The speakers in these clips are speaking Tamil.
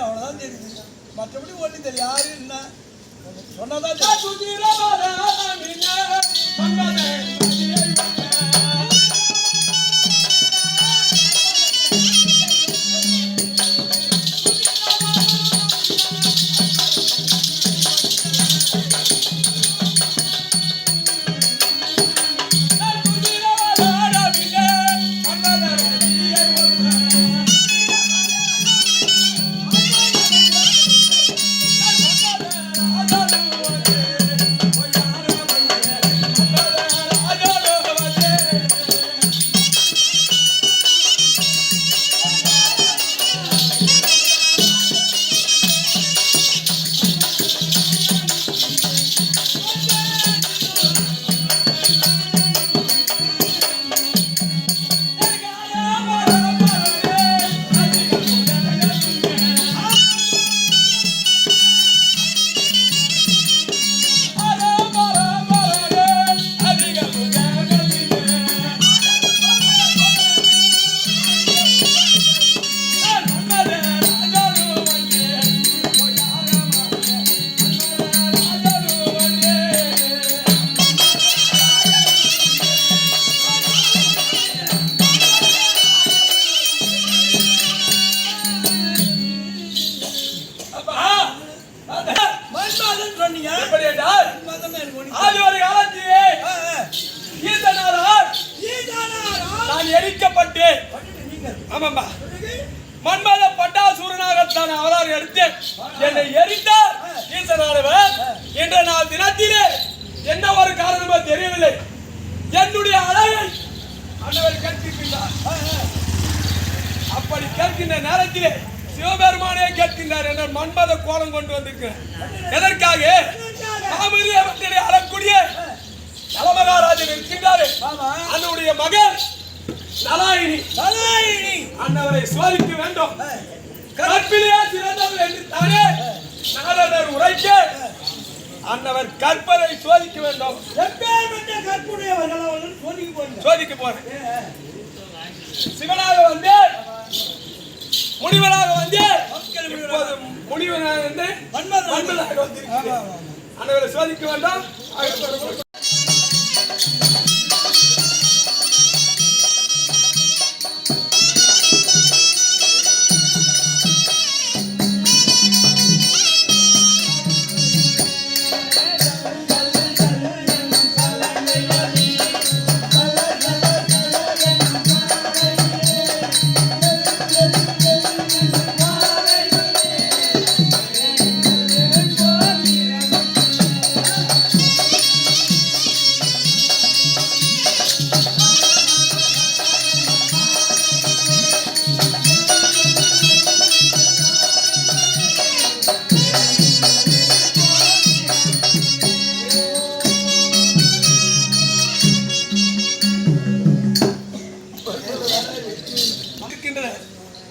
தெரியும், அவ்வளவுதான் தெரியுது. மற்றபடி ஒண்ணு தெரியும். யாரு என்ன சொன்னதான் மன்மத பட்டாசூரனாகத்தான் அவதாரம் எடுத்து என்னை எரித்தார் ஈசனானவர். என்ற நாள் தினத்திலே என்ன ஒரு காரணமோ தெரியவில்லை, என்னுடைய அழகை அன்னவர் கேட்கின்றார். அப்படி கேட்கின்ற நேரத்திலே சிவபெருமானே கேட்கின்றார் என்ற மன்மத கோலம் கொண்டு வந்திருக்கிறேன். எதற்காக? அழக்கூடிய நலமகாராஜன் இருக்கின்றாரு, அதனுடைய மகன் நலாயினி அன்னவரை சோதிக்க வேண்டும். கற்பிலே சிறந்தவர் என்று தானே நாரதர் உரைக்க அன்னவர் கற்பரை சோதிக்க வேண்டும். சோதிக்க போறேன். சிவனாக வந்து முனிவனாக வந்து முனிவனாக வந்து மன்மதனாக வந்திருக்கிறேன். அன்னவரை சோதிக்க வேண்டும்.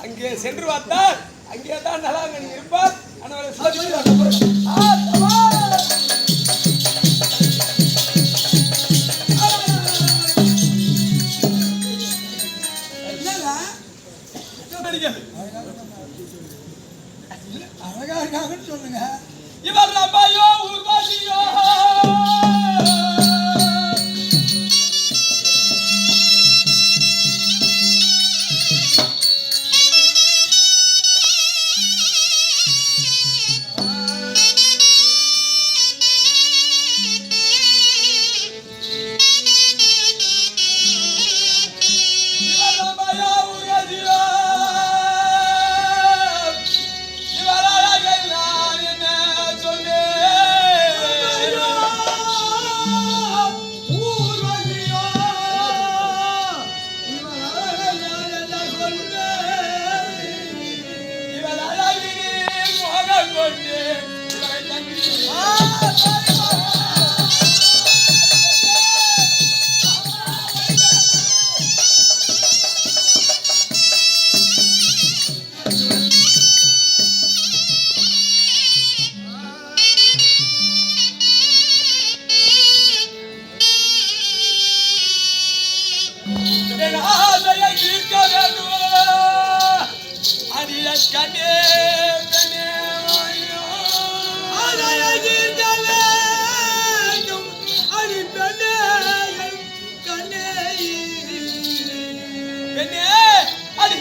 அங்கே சென்று பார்த்தால் அங்கே தான் நலாங்கனி இருப்பார். அழகா இருக்காங்கன்னு சொல்லுங்க. இவர் ரபாயோ ஊர்வாசியோ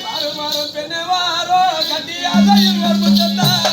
வாரும் வாரும் பெண்ணே வாரோ கட்டியாக இருவர் முத்தத்தாக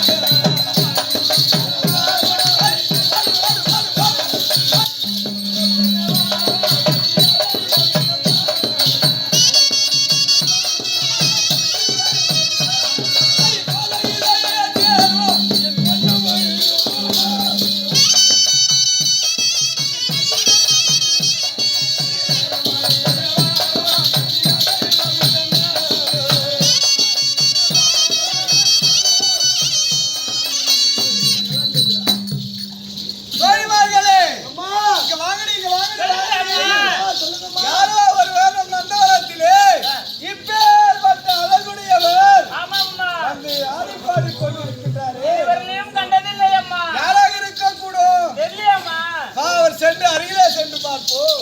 சென்று அருகிலே சென்று பார்ப்போம்.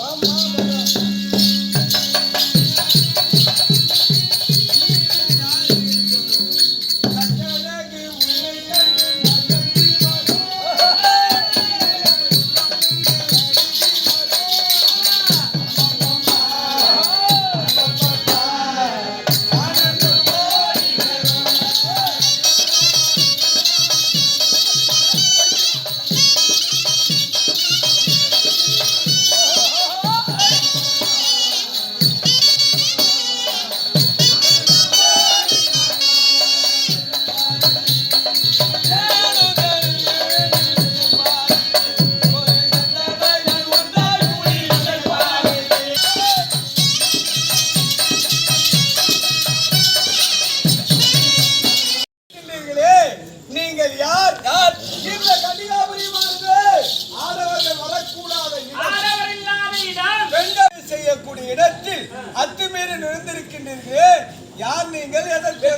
நீங்கள் யார் யார் இந்த கன்னியாகுமரியிலிருந்து ஆடவர்கள் வரக்கூடாத இடம் பெண்கள் செய்யக்கூடிய இடத்தில் அத்துமீறி நுழைந்திருக்கின்றீர்கள். யார் நீங்கள்? எதற்கு?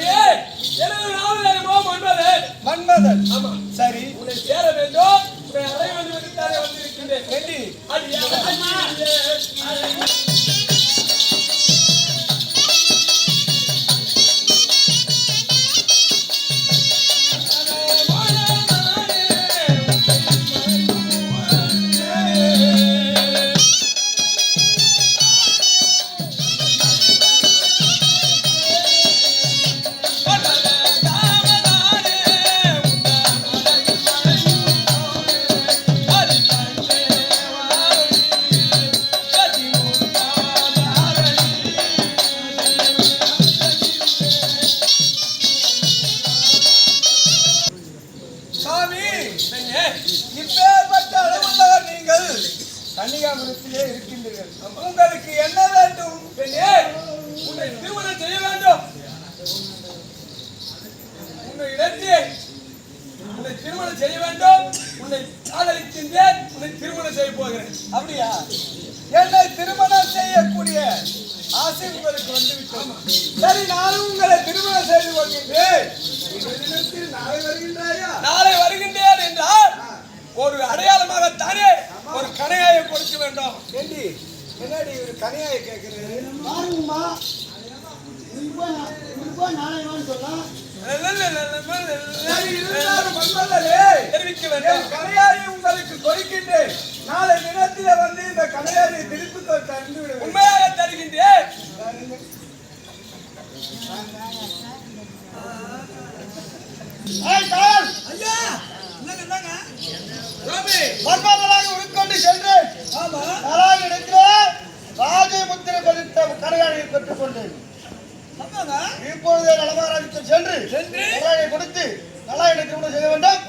மன்மதன். சரி, உன்னை சேர வேண்டும், உன்னை அடைய வேண்டும் என்று தானே வந்திருக்கின்றேன். இப்பேற்பட்ட அளவுள்ளவர் நீங்கள் கன்னியாகுமரியிலே இருக்கின்றீர்கள். உங்களுக்கு என்ன வேண்டும்? உன்னை திருமணம் செய்ய வேண்டும். உன்னை இடத்திலே உன்னை திருமணம் செய்ய வேண்டும். உன்னை காதலிக்கின்றேன். உன்னை திருமணம் செய்ய போகிறேன். அப்படியா? என்னை திருமணம் செய்யக்கூடிய ஆசை உங்களுக்கு வந்துவிட்டது. சரி, நானும் உங்களை திருமணம் செய்து கொள்கின்றேன். நாளை வருகின்றாயா? நாளை வருகின்றேன் என்றால் ஒரு அடையாளமாகத்தானே ஒரு கணையாயை கொடுக்க வேண்டும். ஏண்டி, என்னடி ஒரு கனியாயை கேட்கிறது? பாருங்கம்மா, நாளை சொல்லலாம். தெரிவிக்க வேண்டும். கனையாயை உங்களுக்கு கொடுக்கின்றேன். நாளை தினத்திலே வந்து இந்த கனையாயை திருப்பி தந்து விடுவேன். உண்மையாக தருகின்றேன். ஐயா, என்னங்க மர்மங்களாக உட்கொண்டு சென்று ராஜமுத்திரை பதித்த கரையாடையை பெற்றுக் கொண்டேன். இப்பொழுதே நலமாராஜ்யத்தில் சென்று கரையாடையை கொடுத்து நலாயினை திருமணம் செய்ய வேண்டும்.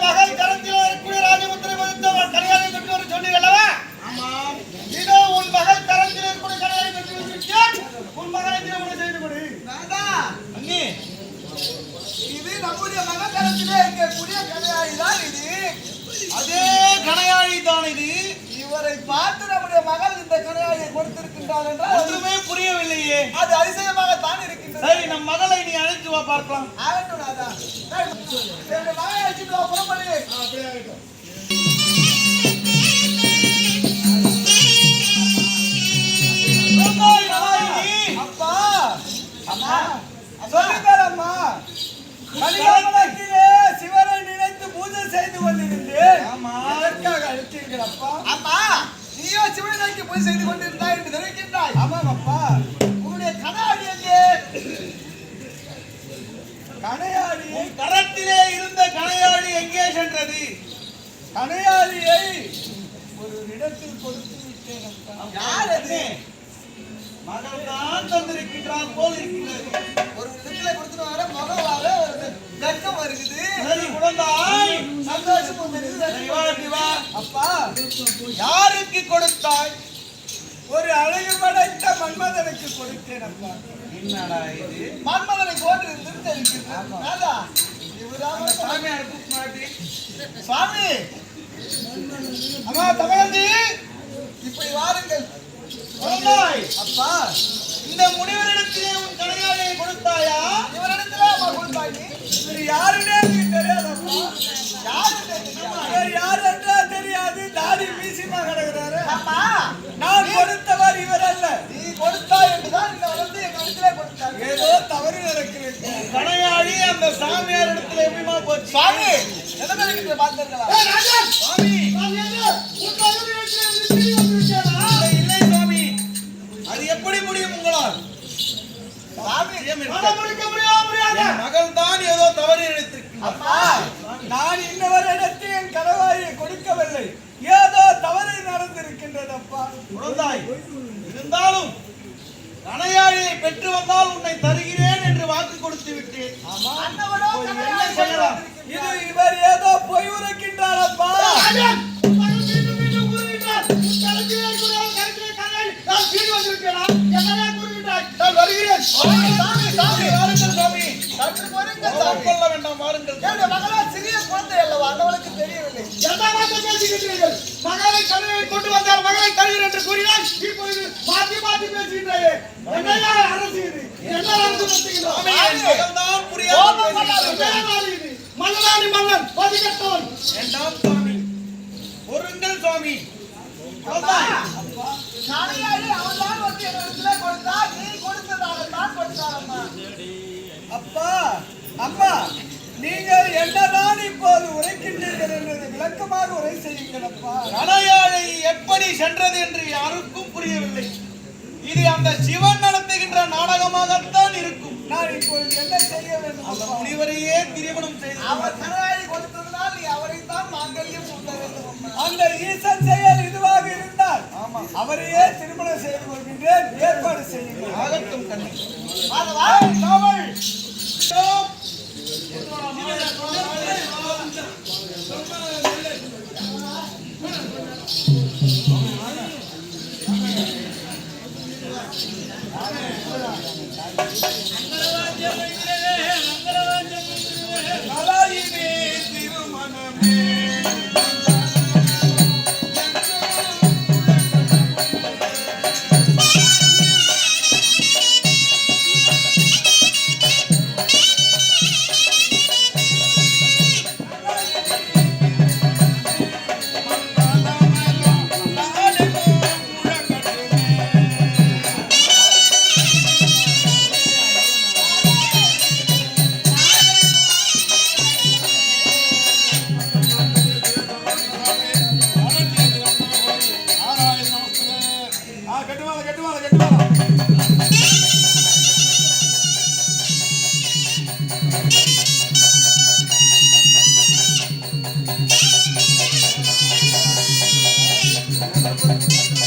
மகள் கரத்தில் இருக்கக்கூடிய ராஜமுத்திரை பதித்த கரையாடையை பெற்று வர சொன்னீர்கள் அல்லவா? இதோ உன் மகள் கரத்தில் இருக்கக்கூடிய கரையாடை பெற்று வந்திருக்கேன். உன் மகளை திருமணம் செய்து கொடு. அண்ணி, இது நம்முடைய மகக்கரத்திலே இருக்கக்கூடிய கனையாழி தான். இது அதே கனையாழி தான். இது இவரை பார்த்து நம்முடைய மகள் இந்த கனையாழியை கொடுத்திருக்கின்றார் என்றால் ஒன்றுமே புரியவில்லையே. அது அதிசயமாகத்தான் இருக்கின்றது. சரி, நம் மகளை நீ அழைத்து வா பார்க்கலாம். ஆகட்டும் ராதா, மகளை அழைச்சிட்டு வா, புறப்படு. அப்படியே ஆகட்டும். அப்பா, அம்மா சொல்லுங்கள் அம்மா. கலிகாமலத்திலே சிவனை நினைத்து பூஜை செய்து கொண்டிருந்தேன். எதற்காக அழைத்தீர்கள் அப்பா? அம்மா, நீயோ சிவனை கடையாளிக்கு போய் செய்து கொண்டிருந்தாய் என்று தெரிவிக்கின்றாய். ஆமாம் அப்பா. உன்னுடைய கடையாளி எங்கே? கடையாளி கரத்திலே இருந்த கடையாளி எங்கே சென்றது? கடையாளியை ஒரு இடத்தில் கொடுத்து விட்டேன். யார் அது? மகள் தான் தந்திருக்கிறார் போல் இருக்கிறது. ஒரு இடத்துல கொடுத்துட்டு வர மகள் வர ஒரு வெட்கம் வருகிறது. சரி குழந்தாய், சந்தோஷம் வந்திருக்குது. அப்பா, யாருக்கு கொடுத்தாய்? ஒரு அழகு படைத்த மன்மதனுக்கு கொடுத்தேன் அப்பா. என்னடா இது? மன்மதனை போன்று இருக்கிறது. சுவாமி, அம்மா தமிழஞ்சி, இப்படி வாருங்கள். அப்பா, இந்த முனிவரிடத்திலே உன் கடையாளியை கொடுத்தாயா? இவரிடத்திலே அம்மா கொடுத்தாய். நீ யாருன்னே எனக்கு தெரியாதப்பா. யார் என்றா தெரியாது. தாடி மீசிமா கிடக்கிறாரு. அம்மா, நான் கொடுத்தவர் இவர் அல்ல. நீ கொடுத்தாய் என்றுதான் இந்த வந்து எங்க இடத்திலே கொடுத்தார். ஏதோ தவறு நடக்கிறது. கடையாளி அந்த சாமியார் இடத்துல எப்படிமா போச்சு? சாமி, எதற்கு பார்த்தீர்களா? சுவாமி, இல்லை சுவாமி, அது எப்படி முடியும் உங்களால்? மகள் தான் ஏதோ தவறு இழைத்திருக்கிறார். நான் இன்னவரிடத்தில் என் கணவாயை கொடுக்கவில்லை. ஏதோ தவறு நடந்திருக்கின்றது அப்பா. குழந்தாய், இருந்தாலும் கணையாளியை பெற்று வந்தால் உன்னை தருகிறேன் என்று வாக்கு கொடுத்து விட்டேன். என்ன செய்யலாம்? இது இவர் ஏதோ பொய் உரைக்கின்றார் அப்பா. சிறிய குழந்தை அல்லவா, அவளுக்கு தெரியவில்லை. மகளை கருவை கொண்டு வந்தால் மகளை தருகிறேன் என்று கூறினார். இப்பொழுது மாற்றி மாற்றி பேசுகின்றாயே, என்ன அரசு இது? என்ன அரசு? மன்னனாடி மன்னன் பதிகட்டவன். இரண்டாம் சுவாமி, பொருங்கள் சுவாமி. அப்பா, அம்மா, நீங்கள் என்னதான் இப்போது உரைக்கின்றீர்கள் என்பதை விளக்கமாக உரை செய்யுங்கள் அப்பா. கடையாளை எப்படி சென்றது என்று யாருக்கும் புரியவில்லை. இது அந்த சிவன் நடத்துகின்ற நாடகமாகத்தான் இருக்கும். நான் இப்பொழுது என்ன செய்ய வேண்டும்? அந்த முனிவரையே திருமணம் செய்து அவர் கடையாளி கொடுத்ததனால் நீ அவரைத்தான் மாங்கல்யம் சொல்ல வேண்டும். அந்த ஈசன் செயல் இதுவாக இருந்தால் அவரையே திருமணம் செய்து கொள்கின்றேன். ஏற்பாடு செய்யுங்கள். ஆகட்டும் கண்ணி. Thank you.